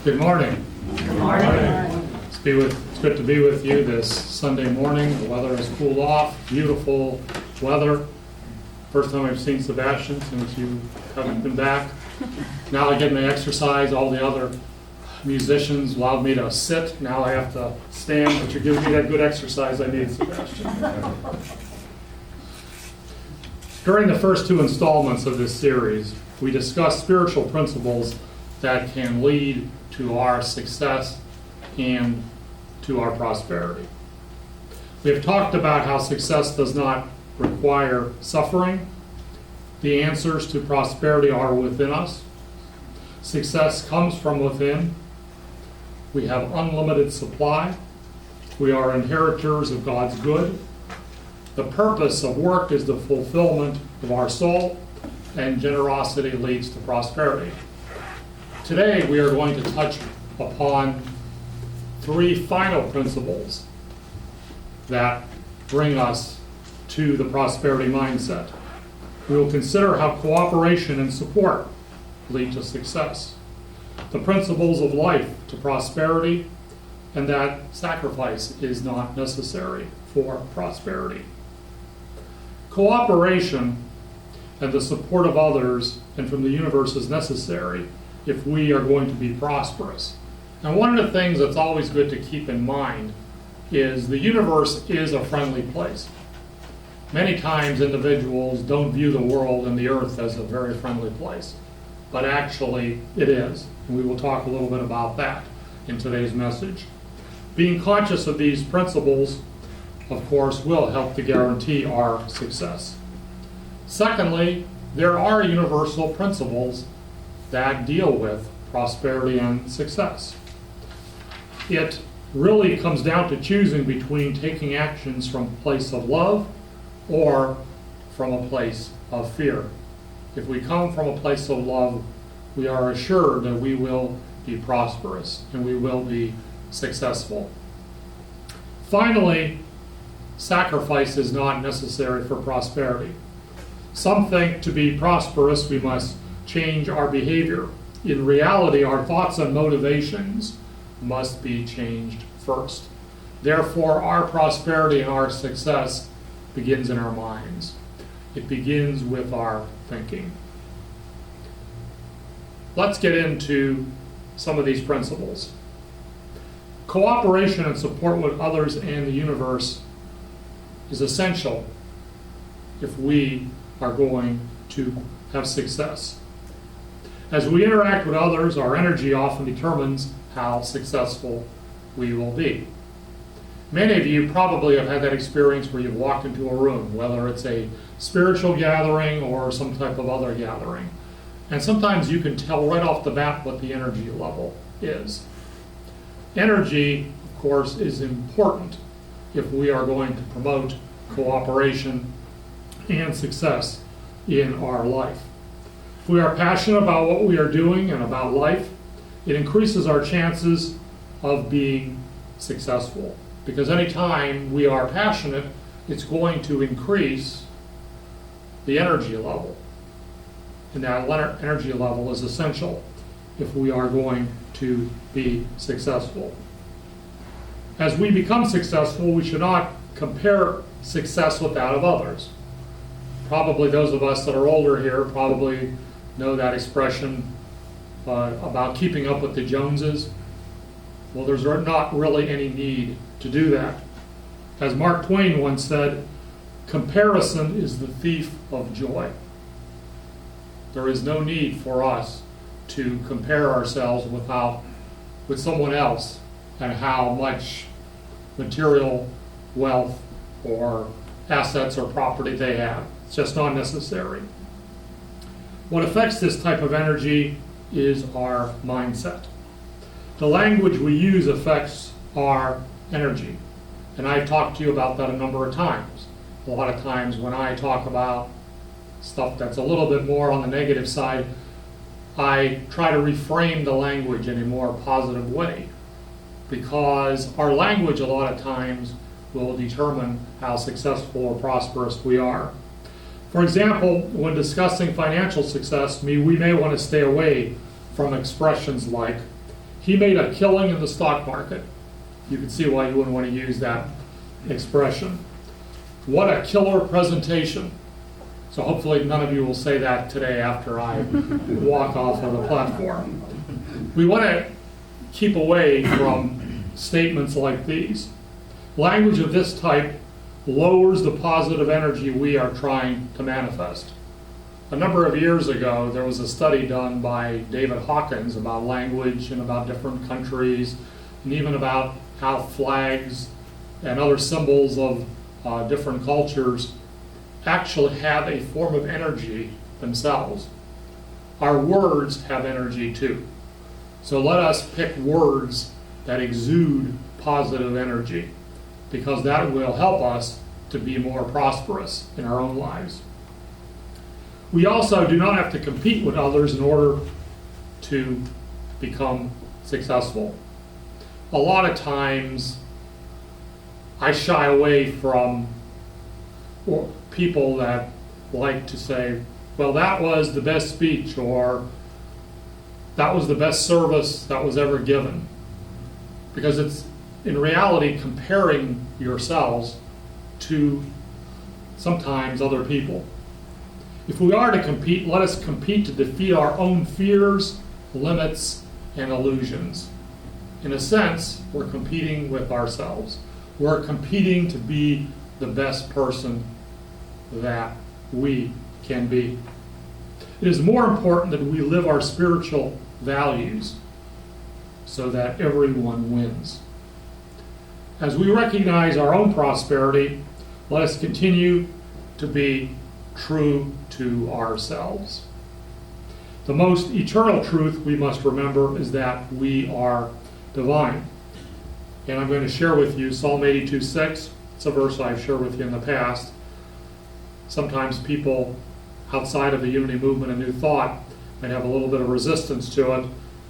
Good morning. Good morning. It's good to be with you this Sunday morning. The weather has cooled off, beautiful weather. First time I've seen Sebastian since you haven't been back. Now I get my exercise. All the other musicians allowed me to sit. Now I have to stand, but you're giving me that good exercise I need, Sebastian. During the first two installments of this series, we discussed spiritual principles that can lead to our success and to our prosperity. We have talked about how success does not require suffering. The answers to prosperity are within us. Success comes from within. We have unlimited supply. We are inheritors of God's good. The purpose of work is the fulfillment of our soul, and generosity leads to prosperity. Today we are going to touch upon three final principles that bring us to the prosperity mindset. We will consider how cooperation and support lead to success, the principles of life to prosperity, and that sacrifice is not necessary for prosperity. Cooperation and the support of others and from the universe is necessary if we are going to be prosperous. And one of the things that's always good to keep in mind is the universe is a friendly place. Many times individuals don't view the world and the earth as a very friendly place, but actually it is. And we will talk a little bit about that in today's message. Being conscious of these principles, of course, will help to guarantee our success. Secondly, there are universal principles that deal with prosperity and success. It really comes down to choosing between taking actions from a place of love or from a place of fear. If we come from a place of love, we are assured that we will be prosperous and we will be successful. Finally, sacrifice is not necessary for prosperity. Some think to be prosperous we must change our behavior. In reality, our thoughts and motivations must be changed first. Therefore, our prosperity and our success begins in our minds. It begins with our thinking. Let's get into some of these principles. Cooperation and support with others and the universe is essential if we are going to have success. As we interact with others, our energy often determines how successful we will be. Many of you probably have had that experience where you've walked into a room, whether it's a spiritual gathering or some type of other gathering. And sometimes you can tell right off the bat what the energy level is. Energy, of course, is important if we are going to promote cooperation and success in our life. If we are passionate about what we are doing and about life, it increases our chances of being successful. Because anytime we are passionate, it's going to increase the energy level. And that energy level is essential if we are going to be successful. As we become successful, we should not compare success with that of others. Probably those of us that are older here probably know that expression about keeping up with the Joneses. Well, there's not really any need to do that. As Mark Twain once said, comparison is the thief of joy. There is no need for us to compare ourselves with someone else and how much material wealth or assets or property they have. It's just not necessary. What affects this type of energy is our mindset. The language we use affects our energy. And I've talked to you about that a number of times. A lot of times when I talk about stuff that's a little bit more on the negative side, I try to reframe the language in a more positive way. Because our language a lot of times will determine how successful or prosperous we are. For example, when discussing financial success, we may want to stay away from expressions like, He made a killing in the stock market. You can see why you wouldn't want to use that expression. What a killer presentation. So hopefully none of you will say that today after I walk off of the platform. We want to keep away from statements like these. Language of this type lowers the positive energy we are trying to manifest. A number of years ago, there was a study done by David Hawkins about language and about different countries, and even about how flags and other symbols of different cultures actually have a form of energy themselves. Our words have energy too. So let us pick words that exude positive energy, because that will help us to be more prosperous in our own lives. We also do not have to compete with others in order to become successful. A lot of times I shy away from people that like to say, well, that was the best speech, or that was the best service that was ever given. Because it's, in reality, comparing yourselves to sometimes other people. If we are to compete, let us compete to defeat our own fears, limits, and illusions. In a sense, we're competing with ourselves. We're competing to be the best person that we can be. It is more important that we live our spiritual values so that everyone wins. As we recognize our own prosperity, let us continue to be true to ourselves. The most eternal truth we must remember is that we are divine. And I'm going to share with you Psalm 82:6. It's a verse I've shared with you in the past. Sometimes people outside of the Unity movement and New Thought might have a little bit of resistance to it,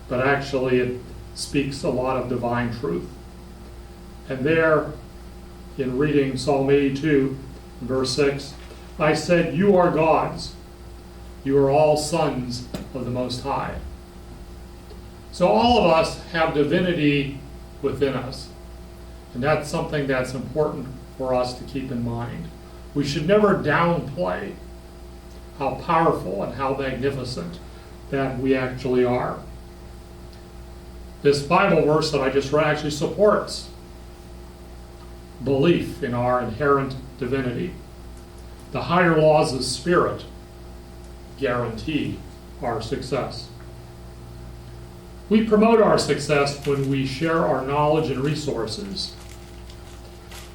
but actually it speaks a lot of divine truth. And there, in reading Psalm 82, verse 6, I said, you are gods. You are all sons of the Most High. So all of us have divinity within us. And that's something that's important for us to keep in mind. We should never downplay how powerful and how magnificent that we actually are. This Bible verse that I just read actually supports belief in our inherent divinity. The higher laws of spirit guarantee our success. We promote our success when we share our knowledge and resources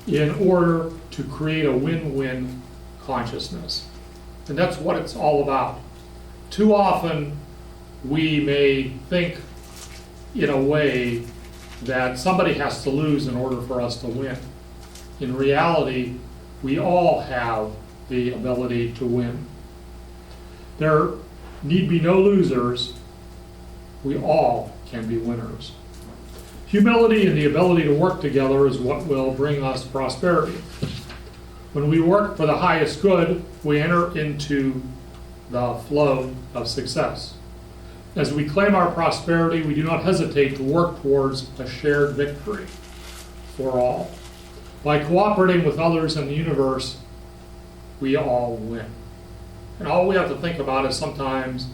in order to create a win-win consciousness. And that's what it's all about. Too often we may think in a way that somebody has to lose in order for us to win. In reality, we all have the ability to win. There need be no losers. We all can be winners. Humility and the ability to work together is what will bring us prosperity. When we work for the highest good, we enter into the flow of success. As we claim our prosperity, we do not hesitate to work towards a shared victory for all. By cooperating with others in the universe, we all win. And all we have to think about is sometimes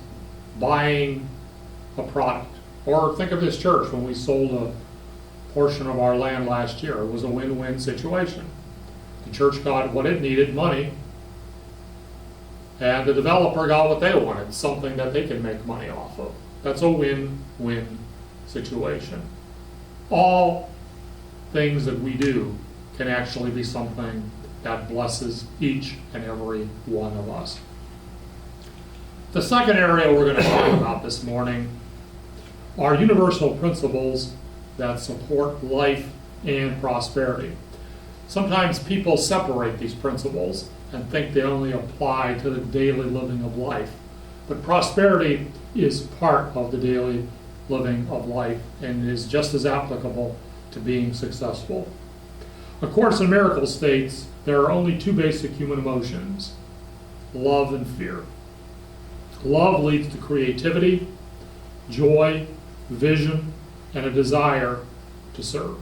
buying a product. Or think of this church when we sold a portion of our land last year. It was a win-win situation. The church got what it needed, money, and the developer got what they wanted, something that they can make money off of. That's a win-win situation. All things that we do can actually be something that blesses each and every one of us. The second area we're going to talk about this morning are universal principles that support life and prosperity. Sometimes people separate these principles and think they only apply to the daily living of life. But prosperity is part of the daily living of life and is just as applicable to being successful. A Course in Miracles states there are only two basic human emotions, love and fear. Love leads to creativity, joy, vision, and a desire to serve.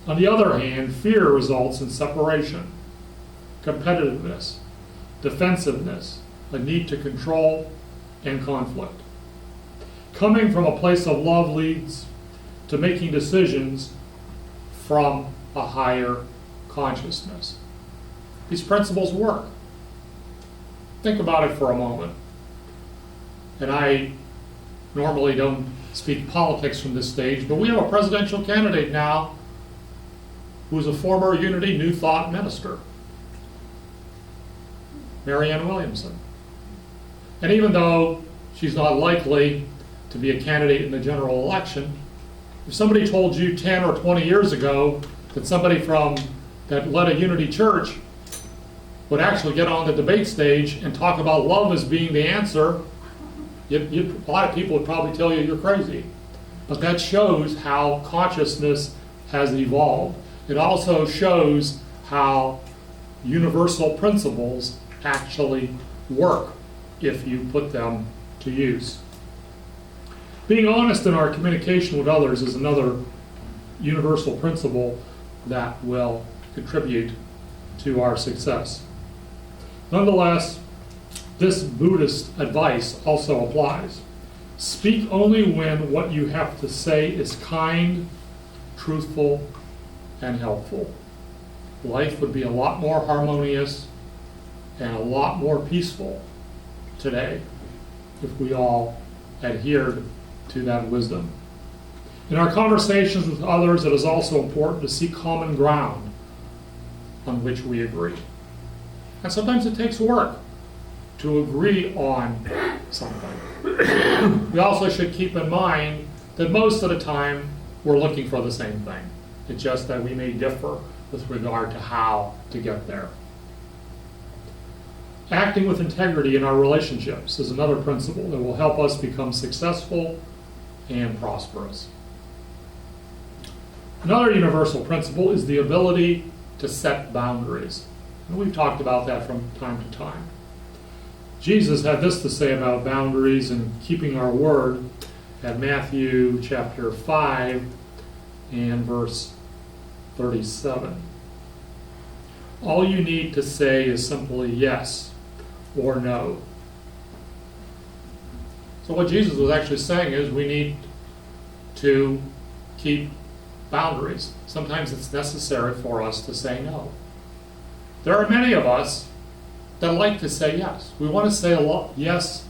On the other hand, fear results in separation, competitiveness, defensiveness, a need to control, and conflict. Coming from a place of love leads to making decisions from a higher consciousness. These principles work. Think about it for a moment. And I normally don't speak politics from this stage, but we have a presidential candidate now who's a former Unity New Thought minister, Marianne Williamson. And even though she's not likely to be a candidate in the general election, if somebody told you 10 or 20 years ago that somebody that led a Unity church would actually get on the debate stage and talk about love as being the answer, a lot of people would probably tell you you're crazy. But that shows how consciousness has evolved. It also shows how universal principles actually work if you put them to use. Being honest in our communication with others is another universal principle that will contribute to our success. Nonetheless, this Buddhist advice also applies. Speak only when what you have to say is kind, truthful, and helpful. Life would be a lot more harmonious and a lot more peaceful today if we all adhered to that wisdom. In our conversations with others, it is also important to seek common ground on which we agree. And sometimes it takes work to agree on something. We also should keep in mind that most of the time we're looking for the same thing. It's just that we may differ with regard to how to get there. Acting with integrity in our relationships is another principle that will help us become successful and prosperous. Another universal principle is the ability to set boundaries. And we've talked about that from time to time. Jesus had this to say about boundaries and keeping our word at Matthew chapter 5 and verse 37. All you need to say is simply yes or no. So what Jesus was actually saying is we need to keep boundaries. Sometimes it's necessary for us to say no. There are many of us that like to say yes. We want to say a lot yes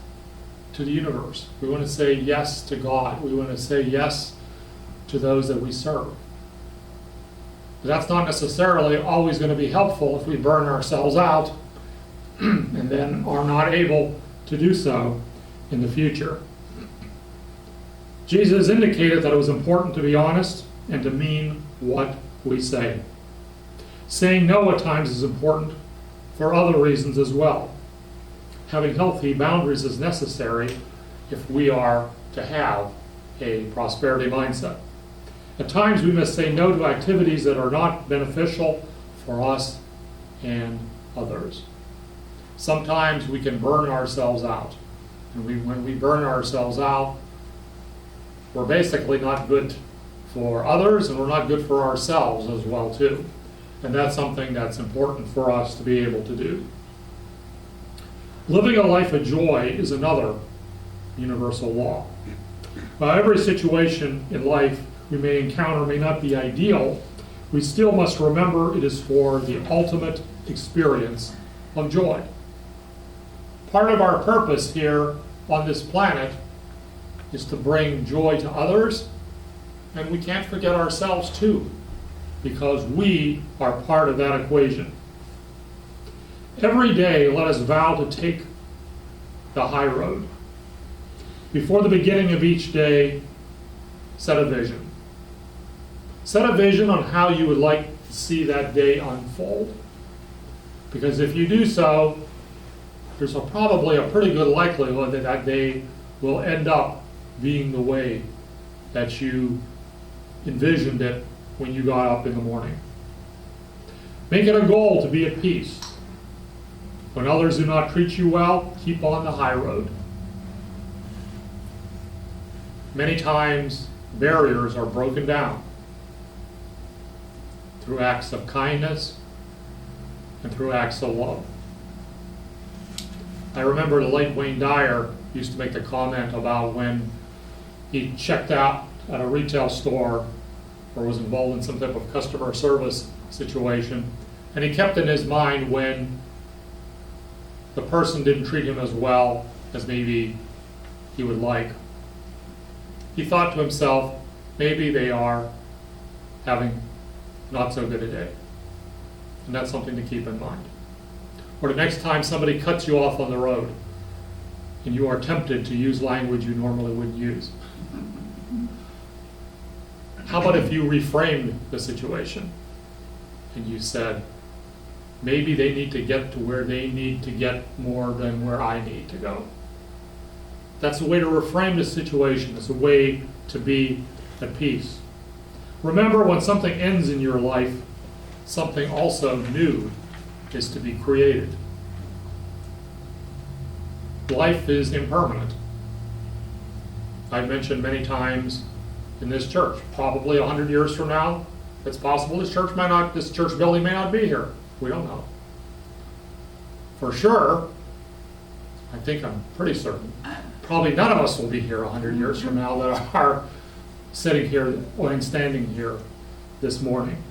to the universe. We want to say yes to God. We want to say yes to those that we serve. But that's not necessarily always going to be helpful if we burn ourselves out and then are not able to do so in the future. Jesus indicated that it was important to be honest and to mean what we say. Saying no at times is important for other reasons as well. Having healthy boundaries is necessary if we are to have a prosperity mindset. At times we must say no to activities that are not beneficial for us and others. Sometimes we can burn ourselves out. And when we burn ourselves out, we're basically not good for others and we're not good for ourselves as well too. And that's something that's important for us to be able to do. Living a life of joy is another universal law. While every situation in life we may encounter may not be ideal, we still must remember it is for the ultimate experience of joy. Part of our purpose here on this planet is to bring joy to others, and we can't forget ourselves too, because we are part of that equation. Every day, let us vow to take the high road. Before the beginning of each day, set a vision. Set a vision on how you would like to see that day unfold. Because if you do so, there's probably a pretty good likelihood that that day will end up being the way that you envisioned it when you got up in the morning. Make it a goal to be at peace. When others do not treat you well, keep on the high road. Many times barriers are broken down through acts of kindness and through acts of love. I remember the late Wayne Dyer used to make the comment about when he checked out at a retail store or was involved in some type of customer service situation, and he kept in his mind when the person didn't treat him as well as maybe he would like. He thought to himself, maybe they are having not so good a day. And that's something to keep in mind. Or the next time somebody cuts you off on the road and you are tempted to use language you normally wouldn't use. How about if you reframed the situation and you said, maybe they need to get to where they need to get more than where I need to go. That's a way to reframe the situation. It's a way to be at peace. Remember, when something ends in your life, something also new is to be created. Life is impermanent. I've mentioned many times in this church, probably 100 years from now, it's possible this church building may not be here. We don't know. For sure, I think I'm pretty certain, probably none of us will be here 100 years from now that are sitting here and standing here this morning.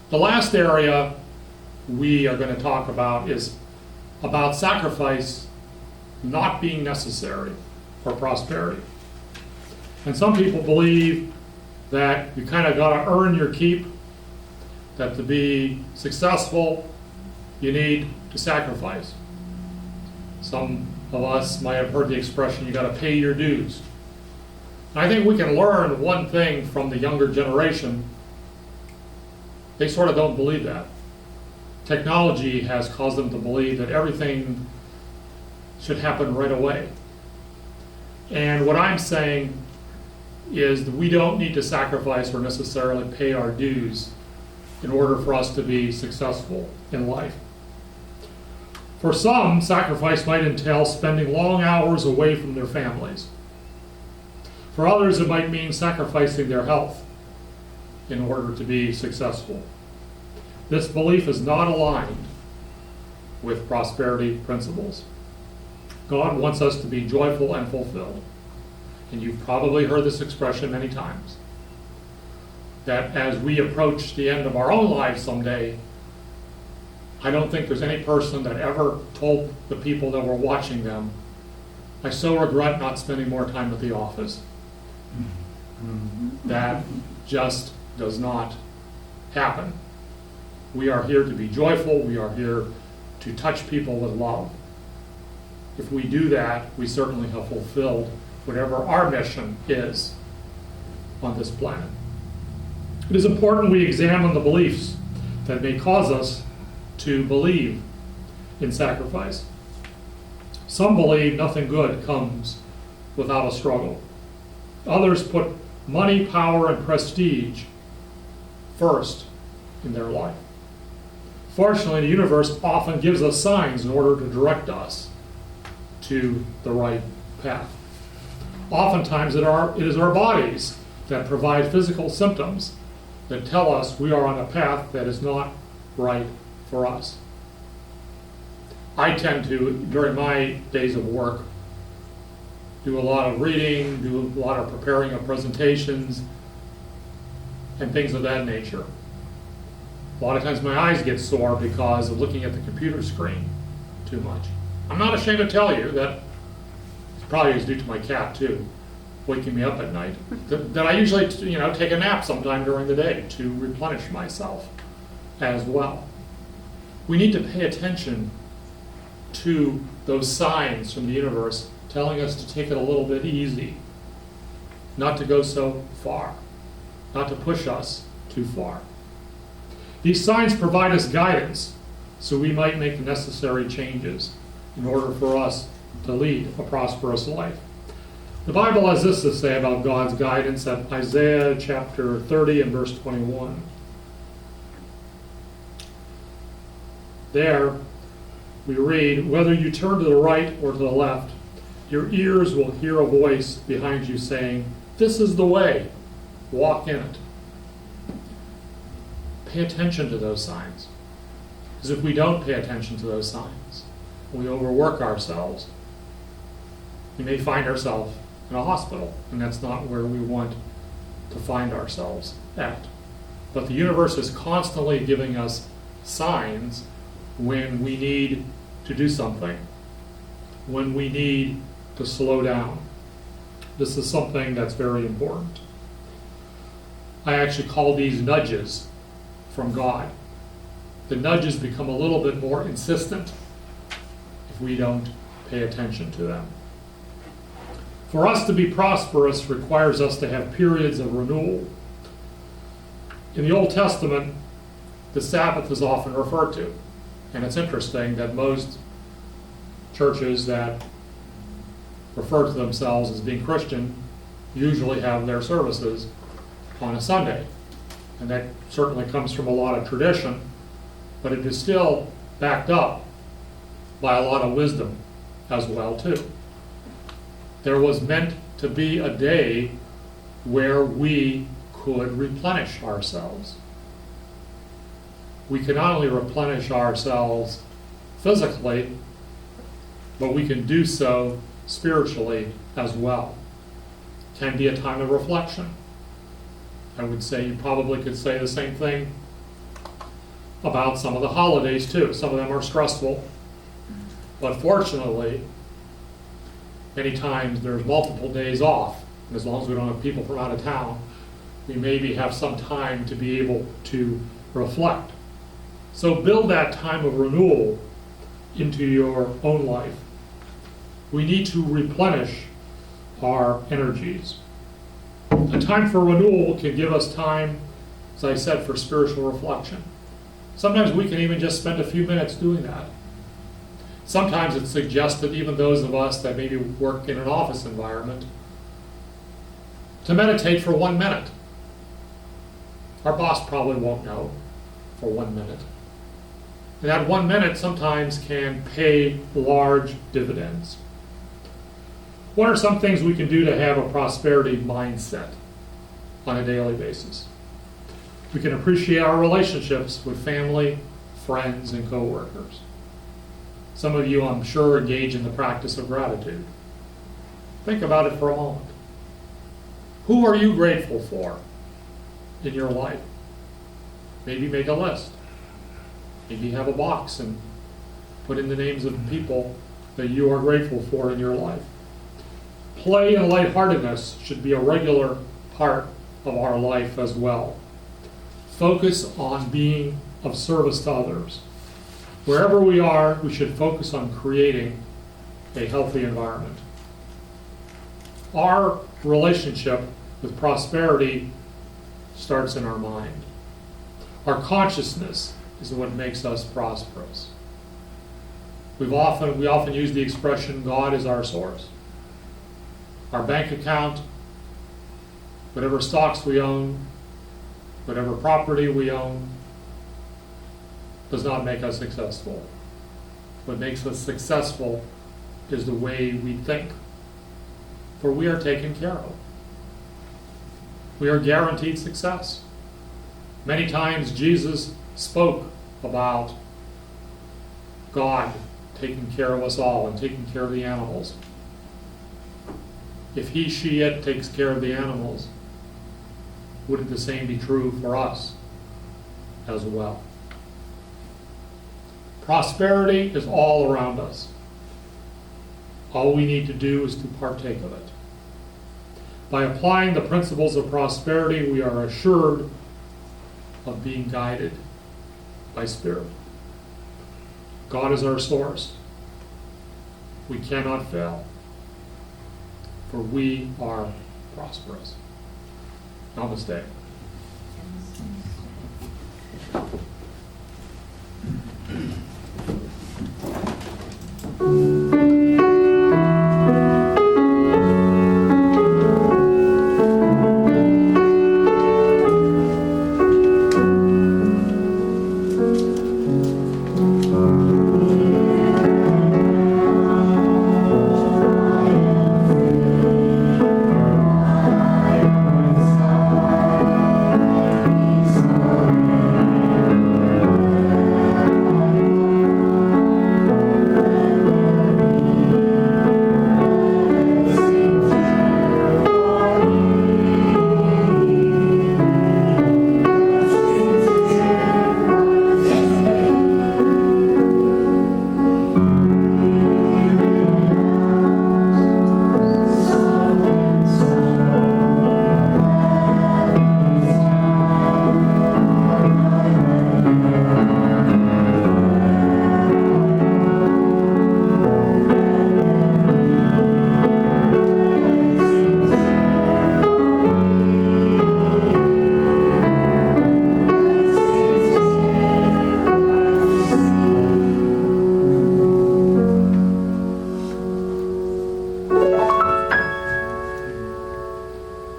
The last area we are going to talk about is about sacrifice not being necessary for prosperity. And some people believe that you kind of got to earn your keep, that to be successful, you need to sacrifice. Some of us might have heard the expression, you got to pay your dues. And I think we can learn one thing from the younger generation. They sort of don't believe that. Technology has caused them to believe that everything should happen right away. And what I'm saying is that we don't need to sacrifice or necessarily pay our dues in order for us to be successful in life. For some, sacrifice might entail spending long hours away from their families. For others, it might mean sacrificing their health in order to be successful. This belief is not aligned with prosperity principles. God wants us to be joyful and fulfilled. And you've probably heard this expression many times, that as we approach the end of our own lives someday, I don't think there's any person that ever told the people that were watching them, I so regret not spending more time at the office. That just does not happen. We are here to be joyful. We are here to touch people with love. If we do that, we certainly have fulfilled whatever our mission is on this planet. It is important we examine the beliefs that may cause us to believe in sacrifice. Some believe nothing good comes without a struggle. Others put money, power, and prestige first in their life. Fortunately, the universe often gives us signs in order to direct us to the right path. Oftentimes, it is our bodies that provide physical symptoms that tell us we are on a path that is not right for us. I tend to, during my days of work, do a lot of reading, do a lot of preparing of presentations, and things of that nature. A lot of times my eyes get sore because of looking at the computer screen too much. I'm not ashamed to tell you that it probably is due to my cat too, waking me up at night, that I usually take a nap sometime during the day to replenish myself as well. We need to pay attention to those signs from the universe telling us to take it a little bit easy, not to go so far, not to push us too far. These signs provide us guidance so we might make the necessary changes in order for us to lead a prosperous life. The Bible has this to say about God's guidance at Isaiah chapter 30 and verse 21. There we read, "Whether you turn to the right or to the left, Your ears will hear a voice behind you saying, "This is the way, walk in it." Pay attention to those signs. Because if we don't pay attention to those signs, we overwork ourselves, we may find ourselves in a hospital, and that's not where we want to find ourselves at. But the universe is constantly giving us signs when we need to do something, when we need to slow down. This is something that's very important. I actually call these nudges from God. The nudges become a little bit more insistent if we don't pay attention to them. For us to be prosperous requires us to have periods of renewal. In the Old Testament, the Sabbath is often referred to. And it's interesting that most churches that refer to themselves as being Christian usually have their services on a Sunday. And that certainly comes from a lot of tradition, but it is still backed up by a lot of wisdom as well too. There was meant to be a day where we could replenish ourselves. We can not only replenish ourselves physically, but we can do so spiritually as well. It can be a time of reflection. I would say you probably could say the same thing about some of the holidays too. Some of them are stressful, but fortunately, many times there's multiple days off. And as long as we don't have people from out of town, we maybe have some time to be able to reflect. So build that time of renewal into your own life. We need to replenish our energies. A time for renewal can give us time, as I said, for spiritual reflection. Sometimes we can even just spend a few minutes doing that. Sometimes it's suggested, even those of us that maybe work in an office environment, to meditate for 1 minute. Our boss probably won't know for 1 minute. And that 1 minute sometimes can pay large dividends. What are some things we can do to have a prosperity mindset on a daily basis? We can appreciate our relationships with family, friends, and coworkers. Some of you, I'm sure, engage in the practice of gratitude. Think about it for a moment. Who are you grateful for in your life? Maybe make a list. Maybe have a box and put in the names of people that you are grateful for in your life. Play and lightheartedness should be a regular part of our life as well. Focus on being of service to others. Wherever we are, we should focus on creating a healthy environment. Our relationship with prosperity starts in our mind. Our consciousness is what makes us prosperous. We often use the expression, God is our source. Our bank account, whatever stocks we own, whatever property we own, does not make us successful. What makes us successful is the way we think. For we are taken care of. We are guaranteed success. Many times Jesus spoke about God taking care of us all and taking care of the animals. If he, she, it takes care of the animals, wouldn't the same be true for us as well? Prosperity is all around us. All we need to do is to partake of it. By applying the principles of prosperity, we are assured of being guided by Spirit. God is our source. We cannot fail, for we are prosperous. Namaste.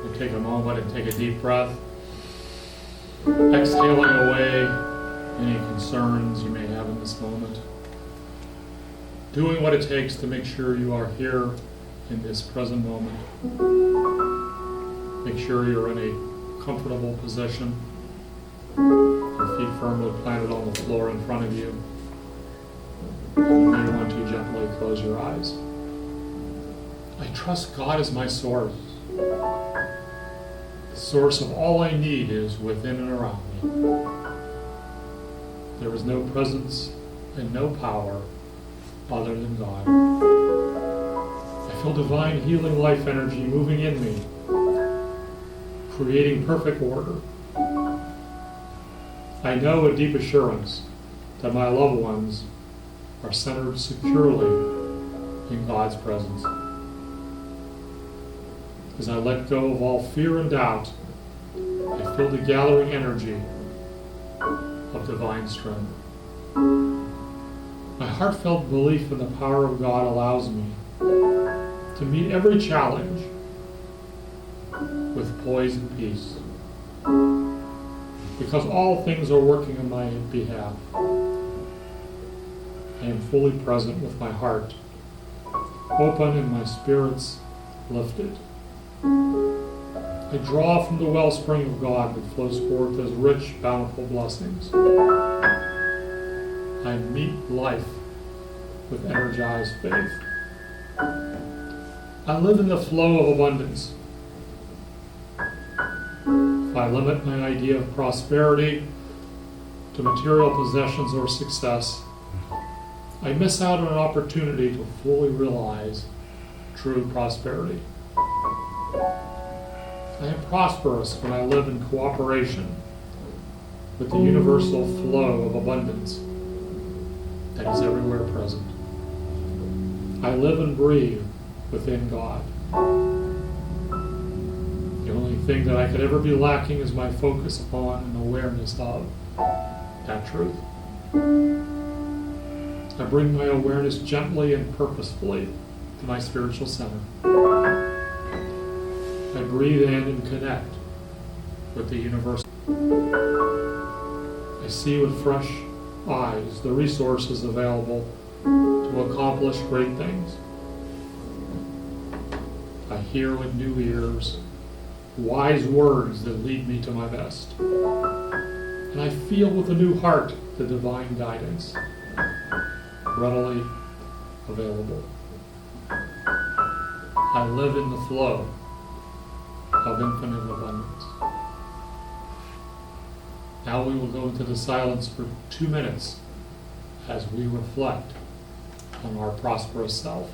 You take a moment and take a deep breath, exhaling away any concerns you may have in this moment. Doing what it takes to make sure you are here in this present moment. Make sure you're in a comfortable position, your feet firmly planted on the floor in front of you. You may want to gently close your eyes. I trust God is my source. The source of all I need is within and around me. There is no presence and no power other than God. I feel divine healing life energy moving in me, creating perfect order. I know a deep assurance that my loved ones are centered securely in God's presence. As I let go of all fear and doubt, I feel the gathering energy of divine strength. My heartfelt belief in the power of God allows me to meet every challenge with poise and peace, because all things are working on my behalf. I am fully present with my heart open and my spirits lifted. I draw from the wellspring of God that flows forth as rich, bountiful blessings. I meet life with energized faith. I live in the flow of abundance. If I limit my idea of prosperity to material possessions or success, I miss out on an opportunity to fully realize true prosperity. I am prosperous when I live in cooperation with the universal flow of abundance that is everywhere present. I live and breathe within God. The only thing that I could ever be lacking is my focus upon and awareness of that truth. I bring my awareness gently and purposefully to my spiritual center. I breathe in and connect with the universe. I see with fresh eyes the resources available to accomplish great things. I hear with new ears wise words that lead me to my best. And I feel with a new heart the divine guidance readily available. I live in the flow of infinite abundance. Now we will go into the silence for 2 minutes as we reflect on our prosperous self.